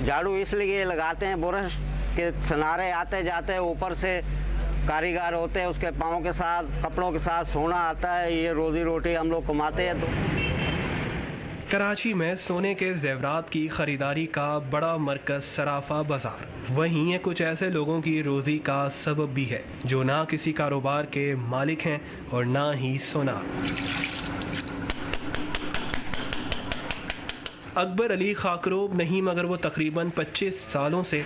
झाड़ू इसलिए लगाते हैं बुरश के किनारे आते जाते ऊपर से कारीगर होते हैं, उसके पाँव के साथ कपड़ों के साथ सोना आता है। ये रोजी रोटी हम लोग कमाते हैं। कराची में सोने के जेवरात की खरीदारी का बड़ा मरकज सराफा बाजार, वहीं ये कुछ ऐसे लोगों की रोजी का सबब भी है जो ना किसी कारोबार के मालिक हैं और ना ही सोनार। अकबर अली खाकरोब नहीं, मगर वो तकरीबन 25 सालों से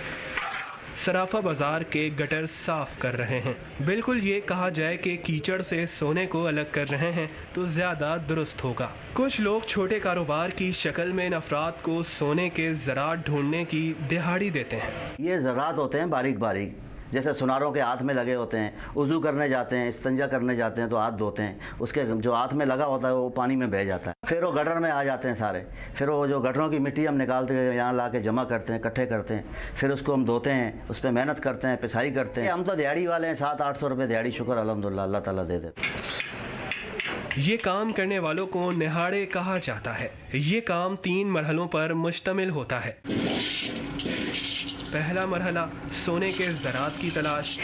सराफा बाजार के गटर साफ कर रहे हैं। बिल्कुल ये कहा जाए कि कीचड़ से सोने को अलग कर रहे हैं तो ज़्यादा दुरुस्त होगा। कुछ लोग छोटे कारोबार की शक्ल में इन अफराद को सोने के ज़रात ढूंढने की दिहाड़ी देते हैं। ये ज़रात होते हैं बारीक बारीक, जैसे सुनारों के हाथ में लगे होते हैं। वज़ू करने जाते हैं, इस्तंजा करने जाते हैं तो हाथ धोते हैं, उसके जो हाथ में लगा होता है वो पानी में बह जाता है। फिर वो गटर में आ जाते हैं सारे। फिर वो जो गटरों की मिट्टी हम निकालते हैं, यहाँ ला के जमा करते हैं, इकट्ठे करते हैं, फिर उसको हम धोते हैं, उस पर मेहनत करते हैं, पिसाई करते हैं। हम तो दिहाड़ी वाले हैं, 700-800 रुपये दिहाड़ी, शुक्र अल्हम्दुलिल्लाह अल्लाह ताला दे देते। ये काम करने वालों को निहाड़े कहा जाता है। ये काम 3 मरहलों पर मुश्तमिल होता है। पहला मरहला सोने के ज़रात की तलाश,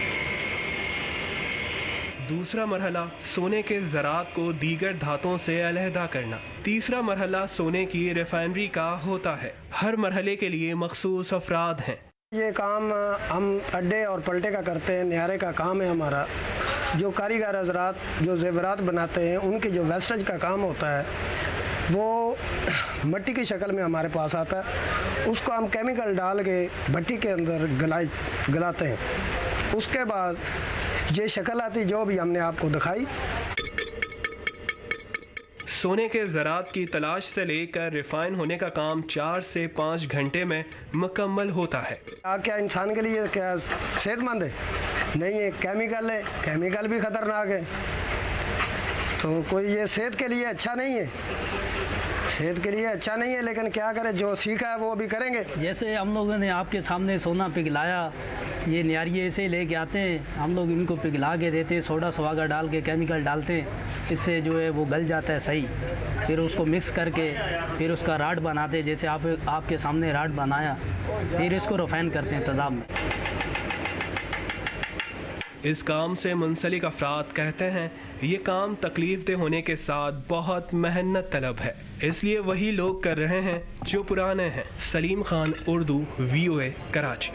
दूसरा मरहला सोने के ज़रात को दीगर धातों से अलहदा करना, तीसरा मरहला सोने की रिफाइनरी का होता है। हर मरहले के लिए मखसूस अफराद हैं। ये काम हम अड्डे और पलटे का करते हैं, निहारे का काम है हमारा। जो कारीगर हजरात जो जेवरात बनाते हैं उनकी जो वेस्टेज का काम होता है वो मिट्टी की शक्ल में हमारे पास आता है। उसको हम केमिकल डाल के भट्टी के अंदर गलाते हैं। उसके बाद ये शक्ल आती जो भी हमने आपको दिखाई। सोने के ज़रात की तलाश से लेकर रिफाइन होने का काम 4 से 5 घंटे में मुकम्मल होता है। क्या इंसान के लिए क्या सेहतमंद है? नहीं है, केमिकल है, केमिकल भी ख़तरनाक है। तो कोई ये सेहत के लिए अच्छा नहीं है, सेहत के लिए अच्छा नहीं है, लेकिन क्या करें, जो सीखा है वो भी करेंगे। जैसे हम लोगों ने आपके सामने सोना पिघलाया, ये नियारिये से लेके आते हैं, हम लोग इनको पिघला के देते हैं, सोडा स्वागा डाल के केमिकल डालते हैं, इससे जो है वो गल जाता है सही। फिर उसको मिक्स करके फिर उसका राड बनाते हैं, जैसे आपके सामने राड बनाया, फिर इसको रिफाइन करते हैं तेज़ाब में। इस काम से मुंसलिक अफराद कहते हैं ये काम तकलीफ दे होने के साथ बहुत मेहनत तलब है, इसलिए वही लोग कर रहे हैं जो पुराने हैं। सलीम खान, उर्दू, VOA, कराची।